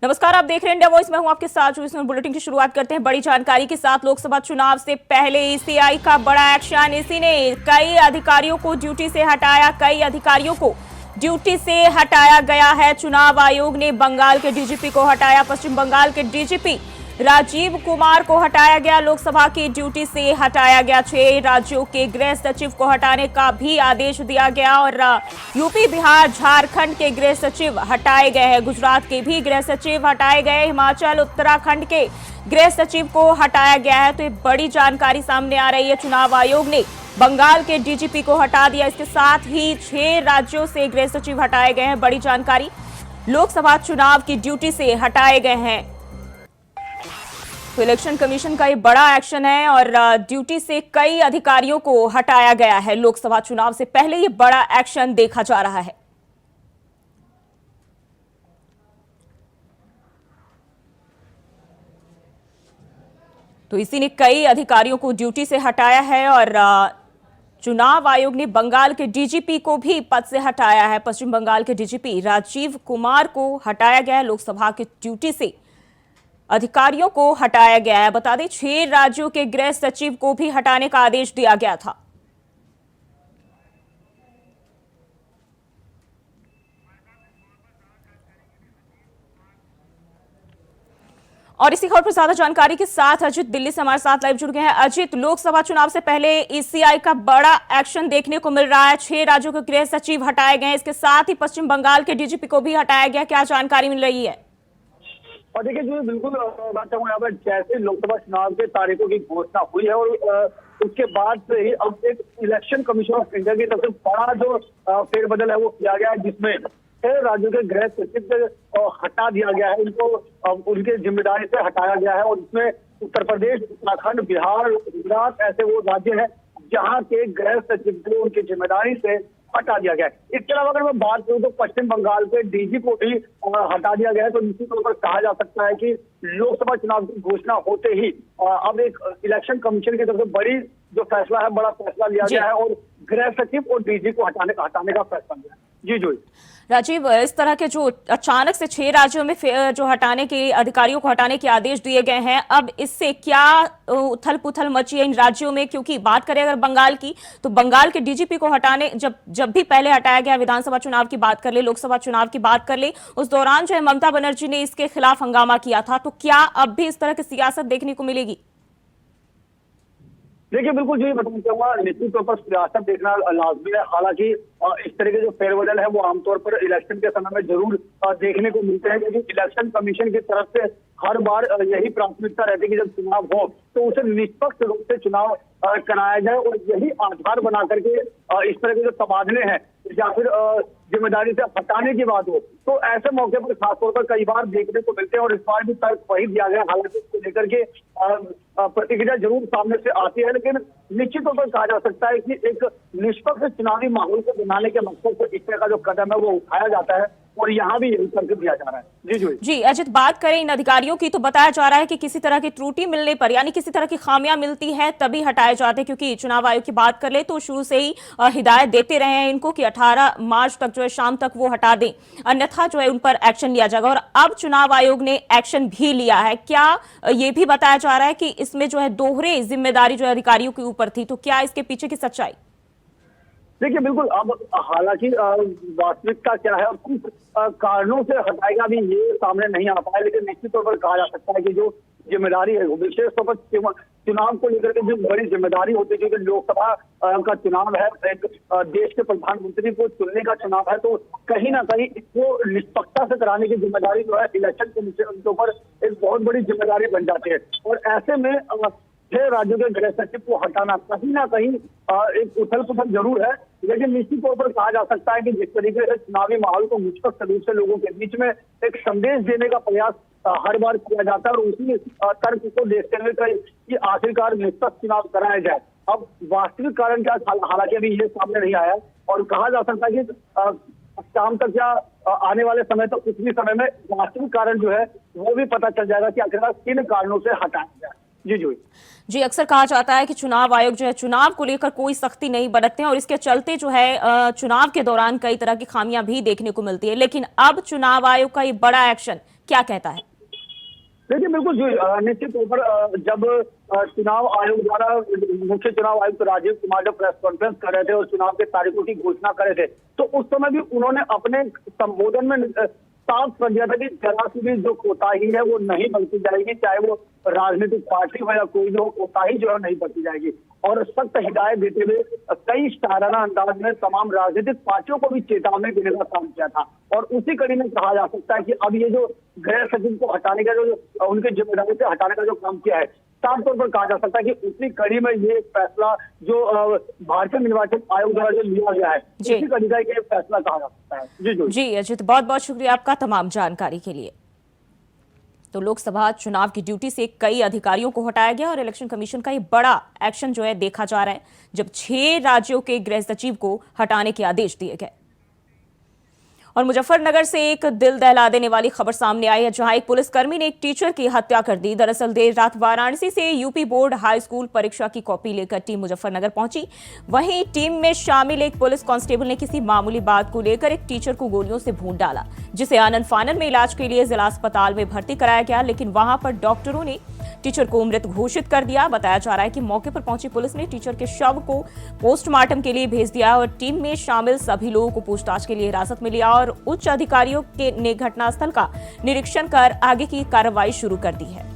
नमस्कार, आप देख रहे हैं इंडिया वॉइस। मैं हूं आपके साथ। इसमें बुलेटिन की शुरुआत करते हैं बड़ी जानकारी के साथ। लोकसभा चुनाव से पहले ईसीआई का बड़ा एक्शन। इसी ने कई अधिकारियों को ड्यूटी से हटाया। कई अधिकारियों को ड्यूटी से हटाया गया है। चुनाव आयोग ने बंगाल के डीजीपी को हटाया। पश्चिम बंगाल के डीजीपी राजीव कुमार को हटाया गया। लोकसभा की ड्यूटी से हटाया गया। 6 राज्यों के गृह सचिव को हटाने का भी आदेश दिया गया और यूपी, बिहार, झारखंड के गृह सचिव हटाए गए हैं। गुजरात के भी गृह सचिव हटाए गए। हिमाचल, उत्तराखंड के गृह सचिव को हटाया गया है। तो ये बड़ी जानकारी सामने आ रही है। चुनाव आयोग ने बंगाल के डीजीपी को हटा दिया। इसके साथ ही 6 राज्यों से गृह सचिव हटाए गए हैं। बड़ी जानकारी, लोकसभा चुनाव की ड्यूटी से हटाए गए हैं। तो इलेक्शन कमीशन का ये बड़ा एक्शन है और ड्यूटी से कई अधिकारियों को हटाया गया है। लोकसभा चुनाव से पहले ये बड़ा एक्शन देखा जा रहा है। तो इसी ने कई अधिकारियों को ड्यूटी से हटाया है और चुनाव आयोग ने बंगाल के डीजीपी को भी पद से हटाया है। पश्चिम बंगाल के डीजीपी राजीव कुमार को हटाया गया है। लोकसभा की ड्यूटी से अधिकारियों को हटाया गया है। बता दें, 6 राज्यों के गृह सचिव को भी हटाने का आदेश दिया गया था। और इसी खबर पर ज्यादा जानकारी के साथ अजित दिल्ली से हमारे साथ लाइव जुड़ गए हैं। अजित, लोकसभा चुनाव से पहले ईसीआई का बड़ा एक्शन देखने को मिल रहा है। 6 राज्यों के गृह सचिव हटाए गए। इसके साथ ही पश्चिम बंगाल के डीजीपी को भी हटाया गया। क्या जानकारी मिल रही है? और देखिए जो बिल्कुल बात चाहूँ यहाँ पर, जैसे लोकसभा चुनाव के तारीखों की घोषणा हुई है और उसके बाद से ही अब एक इलेक्शन कमीशन ऑफ इंडिया की तरफ से बड़ा जो फेरबदल है वो किया गया है, जिसमें 6 राज्यों के गृह सचिव को हटा दिया गया है। उनको उनके जिम्मेदारी से हटाया गया है और इसमें उत्तर प्रदेश, उत्तराखंड, बिहार, गुजरात ऐसे वो राज्य हैं जहाँ के गृह सचिव को उनकी जिम्मेदारी से हटा दिया गया है। इसके अलावा अगर मैं बात करूं तो पश्चिम बंगाल के डीजी को भी हटा दिया गया है। तो निश्चित तौर पर कहा जा सकता है कि लोकसभा चुनाव की घोषणा होते ही अब एक इलेक्शन कमीशन की तरफ से बड़ी जो फैसला है, बड़ा फैसला लिया गया है और गृह सचिव और डीजी को हटाने का फैसला लिया है। जी जी राजीव, इस तरह के जो अचानक से 6 राज्यों में जो हटाने के अधिकारियों को हटाने के आदेश दिए गए हैं, अब इससे क्या उथल पुथल मची है इन राज्यों में? क्योंकि बात करें अगर बंगाल की, तो बंगाल के डीजीपी को हटाने जब भी पहले हटाया गया, विधानसभा चुनाव की बात कर ले, लोकसभा चुनाव की बात कर ले, उस दौरान जो है ममता बनर्जी ने इसके खिलाफ हंगामा किया था। तो क्या अब भी इस तरह की सियासत देखने को मिलेगी? देखिए बिल्कुल जी, बताना चाहूंगा, निश्चित तौर पर सियासत देखना लाजमी है। हालांकि इस तरह के जो फेरबदल है वो आमतौर पर इलेक्शन के समय में जरूर देखने को मिलते हैं, क्योंकि इलेक्शन कमीशन की तरफ से हर बार यही प्राथमिकता रहती है कि जब चुनाव हो तो उसे निष्पक्ष रूप से चुनाव कराया जाए और यही आधार बना करके इस तरह के जो तबादले हैं या फिर जिम्मेदारी से हटाने की बात हो, तो ऐसे मौके पर खासतौर पर कई बार देखने को मिलते हैं और इस बार भी तर्क वही दिया गया। हालांकि इसको लेकर के प्रतिक्रिया जरूर सामने से आती है, लेकिन निश्चित तौर पर कहा जा सकता है कि एक निष्पक्ष चुनावी माहौल को बनाने के मकसद से इस तरह का जो कदम है वो उठाया जाता है और यहाँ भी यही तर्क दिया जा रहा है। जी अजित, बात करें इन अधिकारियों की, तो बताया जा रहा है कि किसी तरह की त्रुटि मिलने पर, यानी किसी तरह की खामियां मिलती है तभी हटाए जाते हैं। क्योंकि चुनाव आयोग की बात कर ले तो शुरू से ही हिदायत देते रहे हैं इनको कि 18 मार्च तक जो है शाम तक वो हटा दें, अन्यथा जो है उन पर एक्शन लिया जाएगा। और अब चुनाव आयोग ने एक्शन भी लिया है। क्या ये भी बताया जा रहा है कि इसमें जो है दोहरे जिम्मेदारी जो है अधिकारियों के ऊपर थी? तो क्या इसके पीछे की सच्चाई? देखिए बिल्कुल, अब हालांकि वास्तविकता क्या है और कुछ कारणों से हटाएगा भी ये सामने नहीं आ पाया, लेकिन निश्चित तौर पर कहा जा सकता है कि जो जिम्मेदारी है, विशेष तौर पर चुनाव को लेकर के जो बड़ी जिम्मेदारी होती है, क्योंकि लोकसभा का चुनाव है, एक देश के प्रधानमंत्री को चुनने का चुनाव है, तो कहीं ना कहीं इसको निष्पक्षता से कराने की जिम्मेदारी जो है इलेक्शन कमीशन के ऊपर एक बहुत बड़ी जिम्मेदारी बन जाती है। और ऐसे में 6 राज्यों के गृह सचिव को हटाना कहीं ना कहीं एक उथल पुथल जरूर है, लेकिन निश्चित तौर पर कहा जा सकता है कि जिस तरीके से चुनावी माहौल को निष्पक्ष रूप से लोगों के बीच में एक संदेश देने का प्रयास हर बार किया जाता है और उसी तर्क को देखते हुए कि आखिरकार निष्पक्ष चुनाव कराया जाए। अब वास्तविक कारण क्या, हालांकि अभी ये सामने नहीं आया और कहा जा सकता है कि शाम तक या आने वाले समय तक कुछ भी समय में वास्तविक कारण जो है वो भी पता चल जाएगा कि आखिरकार किन कारणों से हटाया जाए। जी जी। जी, अक्सर कहा जाता है कि चुनाव आयोग जो है चुनाव को लेकर कोई सख्ती नहीं बरतते हैं और इसके चलते जो है चुनाव के दौरान कई तरह की खामियां भी देखने को मिलती है, लेकिन अब चुनाव आयोग का ये बड़ा एक्शन क्या कहता है? देखिए बिल्कुल जी, निश्चित तौर पर जब चुनाव आयोग द्वारा मुख्य चुनाव आयुक्त राजीव कुमार जब प्रेस कॉन्फ्रेंस कर रहे थे और चुनाव के तारीखों की घोषणा कर रहे थे, तो उस समय भी उन्होंने अपने संबोधन में साफ कर दिया था कि जरा सी भी जो कोताही है वो नहीं बरती जाएगी, चाहे वो राजनीतिक पार्टी हो या कोई भी हो, कोताही जो है नहीं बरती जाएगी। और सख्त हिदायत देते हुए कई शाराना अंदाज में तमाम राजनीतिक पार्टियों को भी चेतावनी देने का काम किया था। और उसी कड़ी में कहा जा सकता है कि अब ये जो गृह सचिव को हटाने का जो उनकी जिम्मेदारी से हटाने का जो काम किया है, साफ तौर पर कहा जा सकता है कि उसी कड़ी में ये फैसला जो भारतीय निर्वाचन आयोग द्वारा जो लिया गया है, उसी कड़ी का ये फैसला कहा जा सकता है। जी जी जी अजित, बहुत बहुत शुक्रिया आपका तमाम जानकारी के लिए। तो लोकसभा चुनाव की ड्यूटी से कई अधिकारियों को हटाया गया और इलेक्शन कमीशन का ये बड़ा एक्शन जो है देखा जा रहा है, जब 6 राज्यों के गृह सचिव को हटाने के आदेश दिए गए। और मुजफ्फरनगर से एक दिल दहला देने वाली खबर सामने आई है, जहां एक पुलिसकर्मी ने एक टीचर की हत्या कर दी। दरअसल देर रात वाराणसी से यूपी बोर्ड हाई स्कूल परीक्षा की कॉपी लेकर टीम मुजफ्फरनगर पहुंची। वहीं टीम में शामिल एक पुलिस कांस्टेबल ने किसी मामूली बात को लेकर एक टीचर को गोलियों से भून डाला, जिसे आनन फानन में इलाज के लिए जिला अस्पताल में भर्ती कराया गया, लेकिन वहां पर डॉक्टरों ने टीचर को मृत घोषित कर दिया। बताया जा रहा है कि मौके पर पहुंची पुलिस ने टीचर के शव को पोस्टमार्टम के लिए भेज दिया और टीम में शामिल सभी लोगों को पूछताछ के लिए हिरासत में लिया और उच्च अधिकारियों ने घटनास्थल का निरीक्षण कर आगे की कार्रवाई शुरू कर दी है।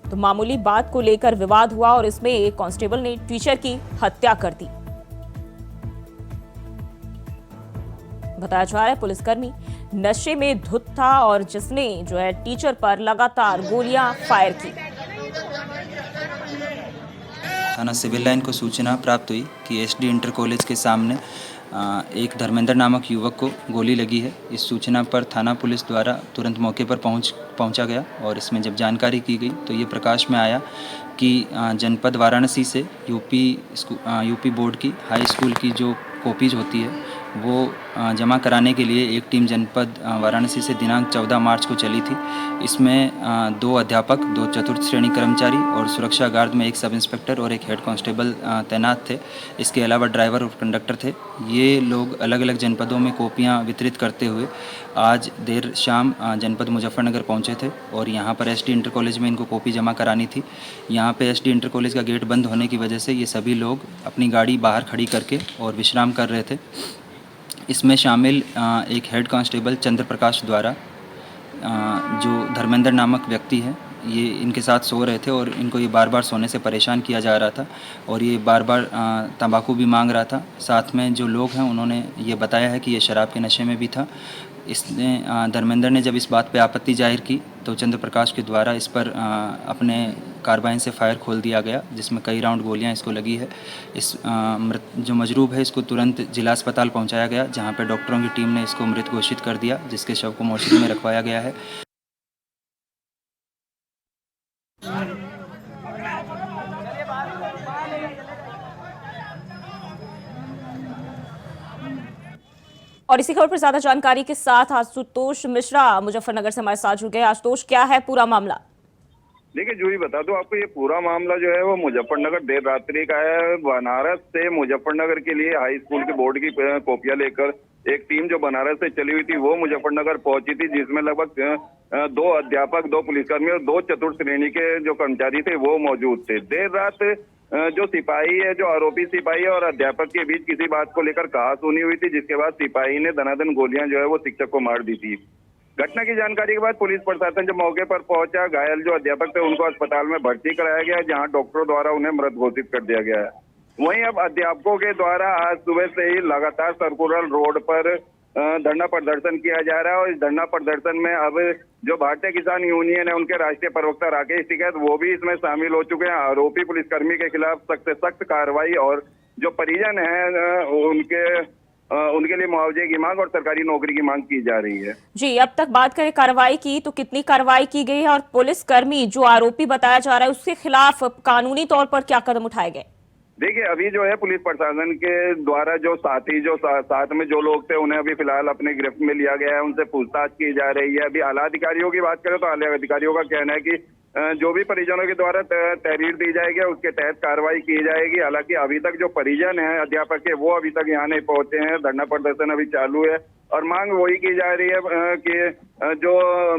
तो मामूली बात को लेकर विवाद हुआ और इसमें एक कांस्टेबल ने टीचर की हत्या कर दी। बताया जा रहा है पुलिसकर्मी नशे में धुत था और जिसने जो है टीचर पर लगातार गोलियां फायर की। थाना सिविल लाइन को सूचना प्राप्त हुई कि एसडी इंटर कॉलेज के सामने एक धर्मेंद्र नामक युवक को गोली लगी है। इस सूचना पर थाना पुलिस द्वारा तुरंत मौके पर पहुंचा गया और इसमें जब जानकारी की गई तो ये प्रकाश में आया कि जनपद वाराणसी से यूपी बोर्ड की हाई स्कूल की जो कॉपीज होती है वो जमा कराने के लिए एक टीम जनपद वाराणसी से दिनांक 14 मार्च को चली थी। इसमें 2 अध्यापक, 2 चतुर्थ श्रेणी कर्मचारी और सुरक्षा गार्ड में एक सब इंस्पेक्टर और एक हेड कांस्टेबल तैनात थे। इसके अलावा ड्राइवर और कंडक्टर थे। ये लोग अलग अलग जनपदों में कॉपियां वितरित करते हुए आज देर शाम जनपद मुजफ्फरनगर पहुंचे थे और यहाँ पर एसडी इंटर कॉलेज में इनको कॉपी जमा करानी थी। यहाँ पे एसडी इंटर कॉलेज का गेट बंद होने की वजह से ये सभी लोग अपनी गाड़ी बाहर खड़ी करके और विश्राम कर रहे थे। इसमें शामिल एक हेड कांस्टेबल चंद्र प्रकाश द्वारा जो धर्मेंद्र नामक व्यक्ति है, ये इनके साथ सो रहे थे और इनको ये बार बार सोने से परेशान किया जा रहा था और ये बार बार तंबाकू भी मांग रहा था। साथ में जो लोग हैं उन्होंने ये बताया है कि ये शराब के नशे में भी था। इसने धर्मेंद्र ने जब इस बात पे आपत्ति जाहिर की तो चंद्र प्रकाश के द्वारा इस पर अपने कार्बाइन से फायर खोल दिया गया, जिसमें कई राउंड गोलियां इसको लगी है। इस जो मजरूब है इसको तुरंत जिला अस्पताल पहुंचाया गया, जहां पे डॉक्टरों की टीम ने इसको मृत घोषित कर दिया, जिसके शव को मोर्चरी में रखवाया गया है। और इसी खबर पर ज्यादा जानकारी के साथ आशुतोष मिश्रा मुजफ्फरनगर से हमारे साथ जुड़ गए। आशुतोष, क्या है पूरा मामला? देखिए जूही, बता दो आपको, ये पूरा मामला जो है वो मुजफ्फरनगर देर रात्रि का है। बनारस से मुजफ्फरनगर के लिए हाई स्कूल के बोर्ड की कॉपियां लेकर एक टीम जो बनारस से चली हुई थी वो मुजफ्फरनगर पहुंची थी, जिसमें लगभग 2 अध्यापक, 2 पुलिसकर्मी और 2 चतुर्थ श्रेणी के जो कर्मचारी थे वो मौजूद थे। देर रात जो सिपाही है, जो आरोपी सिपाही और अध्यापक के बीच किसी बात को लेकर कहासुनी हुई थी, जिसके बाद सिपाही ने दनादन गोलियां जो है वो शिक्षक को मार दी थी। घटना की जानकारी के बाद पुलिस प्रशासन जब मौके पर पहुंचा, घायल जो अध्यापक थे उनको अस्पताल में भर्ती कराया गया, जहां डॉक्टरों द्वारा उन्हें मृत घोषित कर दिया गया है। वहीं अब अध्यापकों के द्वारा आज सुबह से ही लगातार सर्कुलर रोड पर धरना प्रदर्शन किया जा रहा है और इस धरना प्रदर्शन में अब जो भारतीय किसान यूनियन है उनके राष्ट्रीय प्रवक्ता राकेश टिकैत वो भी इसमें शामिल हो चुके हैं। आरोपी पुलिसकर्मी के खिलाफ सख्त से सख्त कार्रवाई और जो परिजन है उनके लिए मुआवजे की मांग और सरकारी नौकरी की मांग की जा रही है। जी, अब तक बात करें कार्रवाई की तो कितनी कार्रवाई की गई है और पुलिसकर्मी जो आरोपी बताया जा रहा है उसके खिलाफ कानूनी तौर पर क्या कदम उठाए गए? देखिए अभी जो है पुलिस प्रशासन के द्वारा जो साथी जो साथ में जो लोग थे उन्हें अभी फिलहाल अपने गिरफ्त में लिया गया है, उनसे पूछताछ की जा रही है। अभी आला अधिकारियों की बात करें तो आला अधिकारियों का कहना है कि जो भी परिजनों के द्वारा तहरीर दी जाएगी उसके तहत कार्रवाई की जाएगी। हालांकि अभी तक जो परिजन हैं अध्यापक के वो अभी तक यहाँ नहीं पहुंचे हैं, धरना प्रदर्शन अभी चालू है और मांग वही की जा रही है कि जो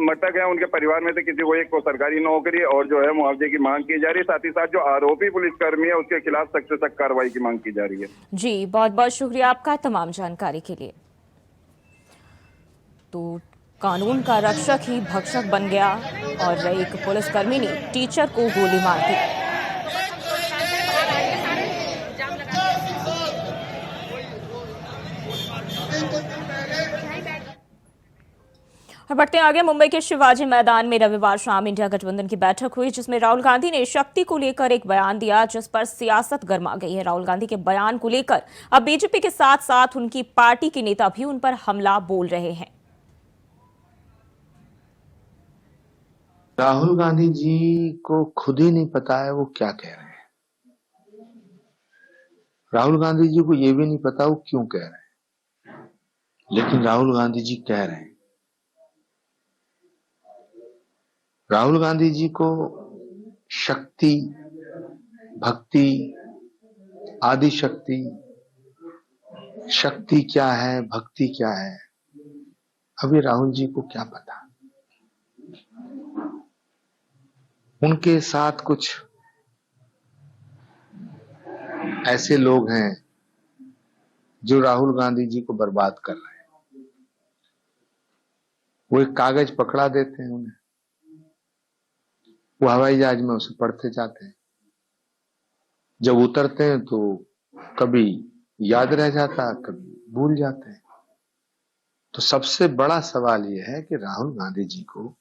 मृतक है उनके परिवार में से किसी को एक को सरकारी नौकरी और जो है मुआवजे की मांग की जा रही है। साथ ही साथ जो आरोपी पुलिसकर्मी है उसके खिलाफ सख्त से सख्त कार्रवाई की मांग की जा रही है। जी बहुत बहुत शुक्रिया आपका तमाम जानकारी के लिए। तो कानून का रक्षक ही भक्षक बन गया और एक पुलिसकर्मी ने टीचर को गोली मार दी। और बढ़ते हैं आगे। मुंबई के शिवाजी मैदान में रविवार शाम इंडिया गठबंधन की बैठक हुई जिसमें राहुल गांधी ने शक्ति को लेकर एक बयान दिया जिस पर सियासत गर्मा गई है। राहुल गांधी के बयान को लेकर अब बीजेपी के साथ साथ उनकी पार्टी के नेता भी उन पर हमला बोल रहे हैं। राहुल गांधी जी को खुद ही नहीं पता है वो क्या कह रहे हैं। राहुल गांधी जी को ये भी नहीं पता वो क्यों कह रहे हैं, लेकिन राहुल गांधी जी कह रहे हैं। राहुल गांधी जी को शक्ति, भक्ति, आदि शक्ति, शक्ति क्या है, भक्ति क्या है, अभी राहुल जी को क्या पता। उनके साथ कुछ ऐसे लोग हैं जो राहुल गांधी जी को बर्बाद कर रहे हैं। वो एक कागज पकड़ा देते हैं उन्हें, वो हवाई जहाज में उसे पढ़ते जाते हैं। जब उतरते हैं तो कभी याद रह जाता, कभी भूल जाते हैं। तो सबसे बड़ा सवाल यह है कि राहुल गांधी जी को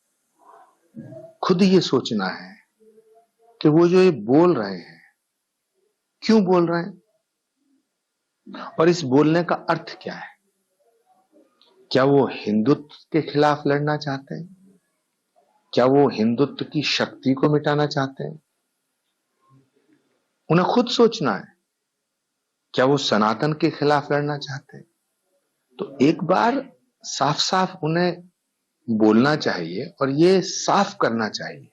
खुद ये सोचना है कि वो जो ये बोल रहे हैं क्यों बोल रहे हैं और इस बोलने का अर्थ क्या है। क्या वो हिंदुत्व के खिलाफ लड़ना चाहते हैं? क्या वो हिंदुत्व की शक्ति को मिटाना चाहते हैं? उन्हें खुद सोचना है। क्या वो सनातन के खिलाफ लड़ना चाहते हैं? तो एक बार साफ साफ उन्हें बोलना चाहिए और ये साफ करना चाहिए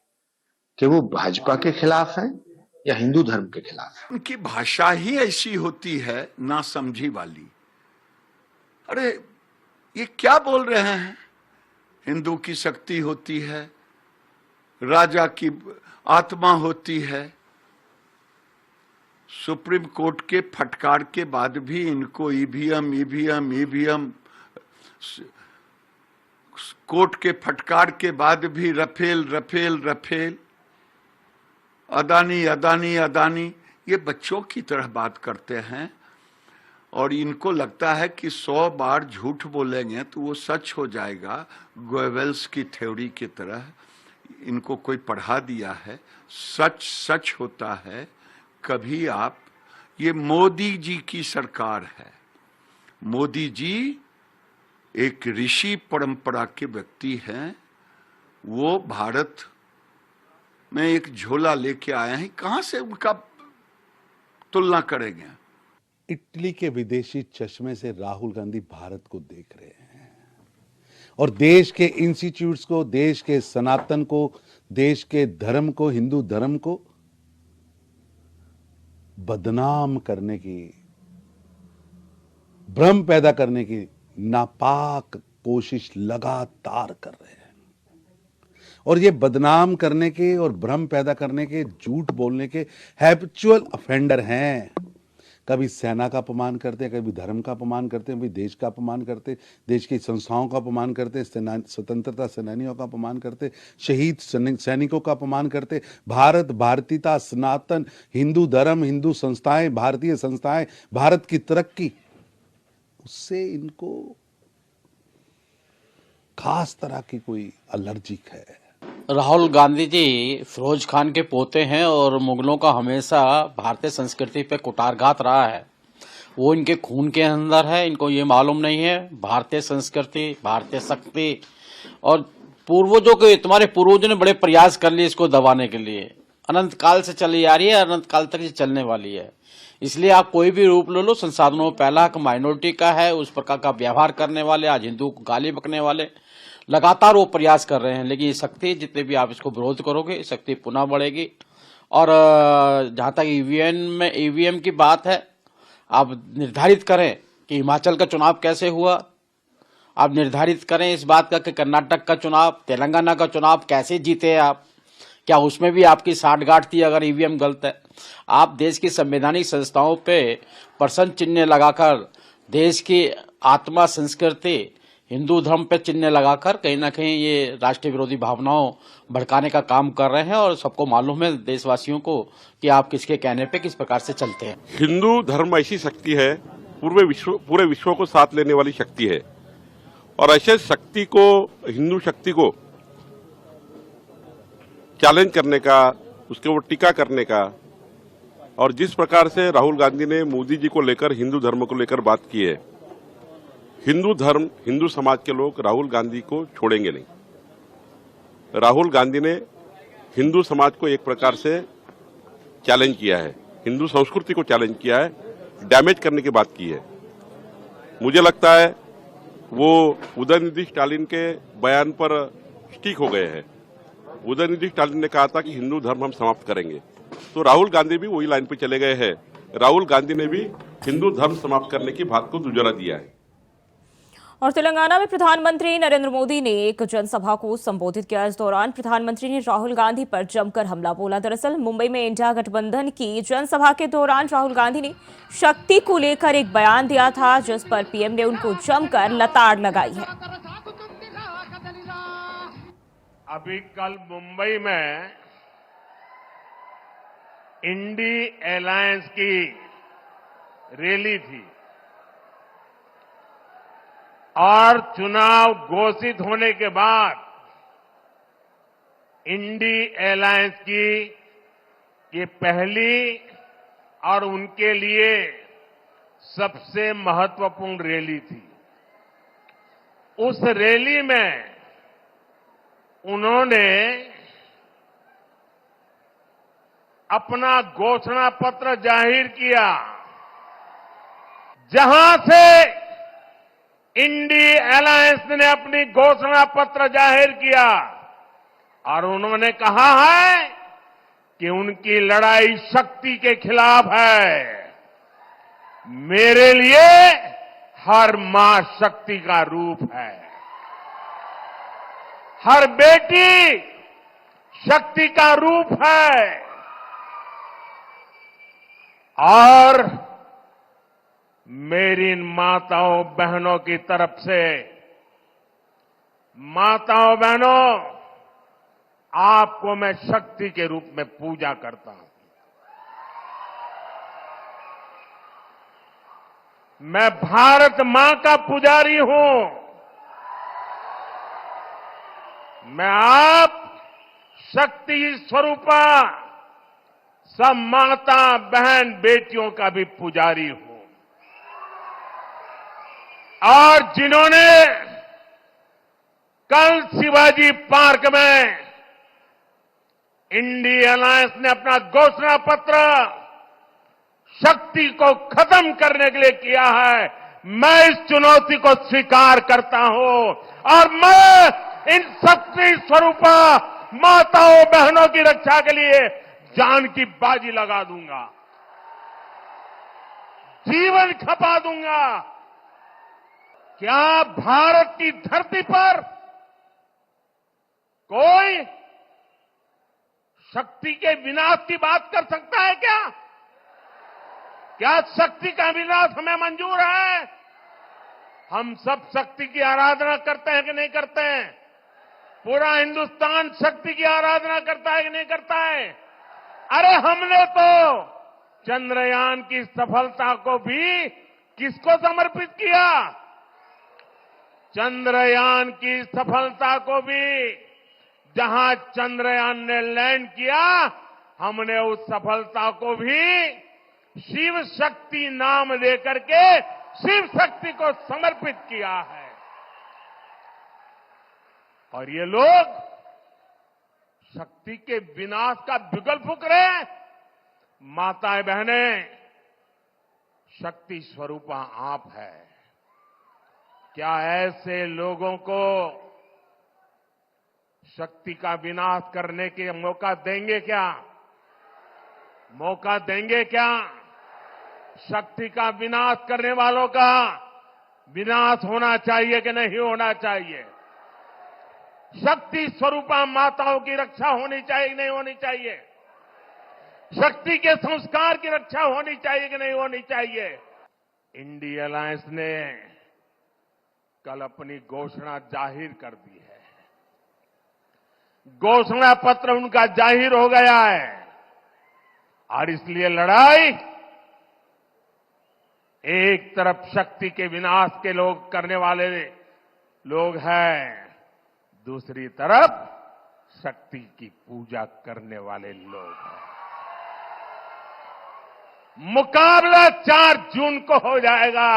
कि वो भाजपा के खिलाफ हैं या हिंदू धर्म के खिलाफ हैं। उनकी भाषा ही ऐसी होती है ना समझी वाली। अरे ये क्या बोल रहे हैं? हिंदू की शक्ति होती है, राजा की आत्मा होती है। सुप्रीम कोर्ट के फटकार के बाद भी इनको ईवीएम कोर्ट के फटकार के बाद भी रफेल अदानी ये बच्चों की तरह बात करते हैं और इनको लगता है कि 100 बार झूठ बोलेंगे तो वो सच हो जाएगा। गोएबल्स की थ्योरी की तरह इनको कोई पढ़ा दिया है। सच होता है। कभी आप, ये मोदी जी की सरकार है। मोदी जी एक ऋषि परंपरा के व्यक्ति हैं। वो भारत में एक झोला लेके आए हैं, कहां से उनका तुलना करेंगे? इटली के विदेशी चश्मे से राहुल गांधी भारत को देख रहे हैं और देश के इंस्टीट्यूट्स को, देश के सनातन को, देश के धर्म को, हिंदू धर्म को बदनाम करने की, भ्रम पैदा करने की नापाक कोशिश लगातार कर रहे हैं। और ये बदनाम करने के और भ्रम पैदा करने के, झूठ बोलने के हैबिचुअल ऑफेंडर हैं। कभी सेना का अपमान करते, कभी धर्म का अपमान करते, कभी देश का अपमान करते, देश की संस्थाओं का अपमान करते, स्वतंत्रता सेनानियों का अपमान करते, शहीद सैनिकों का अपमान करते, भारत, भारतीयता, सनातन, हिंदू धर्म, हिंदू संस्थाएं, भारतीय संस्थाएं, भारत की तरक्की, उससे इनको खास तरह की कोई एलर्जिक है। राहुल गांधी जी फिरोज खान के पोते हैं और मुगलों का हमेशा भारतीय संस्कृति पे कुटारघात रहा है। वो इनके खून के अंदर है, इनको ये मालूम नहीं है भारतीय संस्कृति, भारतीय शक्ति। और पूर्वजों के, तुम्हारे पूर्वजों ने बड़े प्रयास कर लिए इसको दबाने के लिए। अनंत काल से चली आ रही है, अनंत काल तक ये चलने वाली है। इसलिए आप कोई भी रूप ले लो, संसाधनों में पहला हक माइनॉरिटी का है। उस प्रकार का व्यवहार करने वाले, आज हिंदू को गाली बकने वाले लगातार वो प्रयास कर रहे हैं। लेकिन ये शक्ति, जितने भी आप इसको विरोध करोगे, शक्ति पुनः बढ़ेगी। और जहां तक ईवीएम की बात है, आप निर्धारित करें कि हिमाचल का चुनाव कैसे हुआ, आप निर्धारित करें इस बात का कि कर्नाटक का चुनाव, तेलंगाना का चुनाव कैसे जीते आप, क्या उसमें भी आपकी साठगांठ थी अगर ईवीएम गलत है। आप देश की संवैधानिक संस्थाओं पे प्रश्न चिन्ह लगाकर, देश की आत्मा, संस्कृति, हिंदू धर्म पे चिन्ह लगाकर कहीं ना कहीं ये राष्ट्रीय विरोधी भावनाओं भड़काने का काम कर रहे हैं। और सबको मालूम है, देशवासियों को, कि आप किसके कहने पे किस प्रकार से चलते हैं। हिंदू धर्म ऐसी शक्ति है, पूरे विश्व को साथ लेने वाली शक्ति है। और ऐसे शक्ति को, हिंदू शक्ति को चैलेंज करने का, उसके ऊपर टीका करने का, और जिस प्रकार से राहुल गांधी ने मोदी जी को लेकर, हिंदू धर्म को लेकर बात की है, हिंदू धर्म, हिंदू समाज के लोग राहुल गांधी को छोड़ेंगे नहीं। राहुल गांधी ने हिंदू समाज को एक प्रकार से चैलेंज किया है, हिंदू संस्कृति को चैलेंज किया है, डैमेज करने की बात की है। मुझे लगता है वो उदयनिधि स्टालिन के बयान पर स्टिक हो गए हैं। उदयनिधि स्टालिन ने कहा था कि हिंदू धर्म हम समाप्त करेंगे, तो राहुल गांधी भी वही लाइन पे चले गए हैं। राहुल गांधी ने भी हिंदू धर्म समाप्त करने की बात को दुजरा दिया है। और तेलंगाना में प्रधानमंत्री नरेंद्र मोदी ने एक जनसभा को संबोधित किया। इस दौरान प्रधानमंत्री ने राहुल गांधी पर जमकर हमला बोला। दरअसल मुंबई में इंडिया गठबंधन की जनसभा के दौरान राहुल गांधी ने शक्ति को लेकर एक बयान दिया था, जिस पर पीएम ने उनको जमकर लताड़ लगाई है। अभी कल मुंबई में इंडी अलायंस की रैली थी और चुनाव घोषित होने के बाद इंडी अलायंस की ये पहली और उनके लिए सबसे महत्वपूर्ण रैली थी। उस रैली में उन्होंने अपना घोषणा पत्र जाहिर किया, जहां से इंडी अलायंस ने अपनी घोषणा पत्र जाहिर किया और उन्होंने कहा है कि उनकी लड़ाई शक्ति के खिलाफ है। मेरे लिए हर मां शक्ति का रूप है, हर बेटी शक्ति का रूप है। और मेरी इन माताओं बहनों की तरफ से, माताओं बहनों, आपको मैं शक्ति के रूप में पूजा करता हूं। मैं भारत मां का पुजारी हूं। मैं आप शक्ति स्वरूपा सब माता बहन बेटियों का भी पुजारी हूं। और जिन्होंने कल शिवाजी पार्क में इंडी अलायंस ने अपना घोषणा पत्र शक्ति को खत्म करने के लिए किया है, मैं इस चुनौती को स्वीकार करता हूं और मैं इन शक्ति स्वरूपा माताओं बहनों की रक्षा के लिए जान की बाजी लगा दूंगा, जीवन खपा दूंगा। क्या भारत की धरती पर कोई शक्ति के विनाश की बात कर सकता है क्या? क्या शक्ति का विनाश हमें मंजूर है? हम सब शक्ति की आराधना करते हैं कि नहीं करते हैं? पूरा हिंदुस्तान शक्ति की आराधना करता है कि नहीं करता है? अरे हमने तो चंद्रयान की सफलता को भी किसको समर्पित किया? चंद्रयान की सफलता को भी, जहां चंद्रयान ने लैंड किया, हमने उस सफलता को भी शिव शक्ति नाम देकर के शिव शक्ति को समर्पित किया है। और ये लोग शक्ति के विनाश का बिगुल फूंक रहे हैं। माताएं बहनें, शक्ति स्वरूपा आप है। क्या ऐसे लोगों को शक्ति का विनाश करने के मौका देंगे क्या? मौका देंगे क्या? शक्ति का विनाश करने वालों का विनाश होना चाहिए कि नहीं होना चाहिए? शक्ति स्वरूपा माताओं की रक्षा होनी चाहिए कि नहीं होनी चाहिए? शक्ति के संस्कार की रक्षा होनी चाहिए कि नहीं होनी चाहिए? इंडिया अलायंस ने कल अपनी घोषणा जाहिर कर दी है। घोषणा पत्र उनका जाहिर हो गया है और इसलिए लड़ाई एक तरफ शक्ति के विनाश के लोग करने वाले लोग हैं, दूसरी तरफ शक्ति की पूजा करने वाले लोग हैं। मुकाबला 4 जून को हो जाएगा।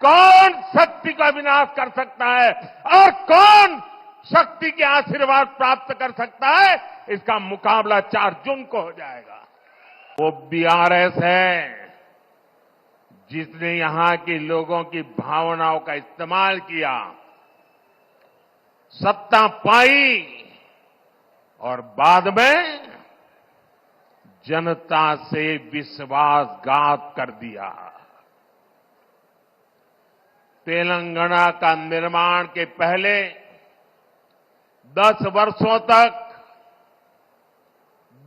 कौन शक्ति का विनाश कर सकता है और कौन शक्ति के आशीर्वाद प्राप्त कर सकता है, इसका मुकाबला 4 जून को हो जाएगा। वो बीआरएस है जिसने यहां के लोगों की भावनाओं का इस्तेमाल किया, सत्ता पाई और बाद में जनता से विश्वासघात कर दिया। तेलंगाना का निर्माण के पहले 10 वर्षों तक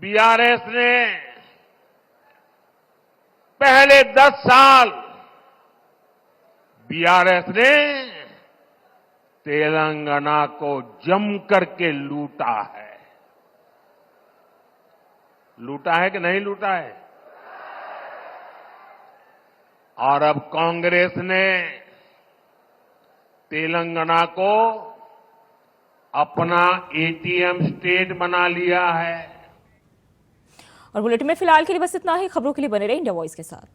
बीआरएस ने, पहले 10 साल बीआरएस ने तेलंगाना को जम करके लूटा है। लूटा है कि नहीं लूटा है? और अब कांग्रेस ने तेलंगाना को अपना एटीएम स्टेट बना लिया है। और बुलेटिन में फिलहाल के लिए बस इतना ही। खबरों के लिए बने रहे इंडिया वॉइस के साथ।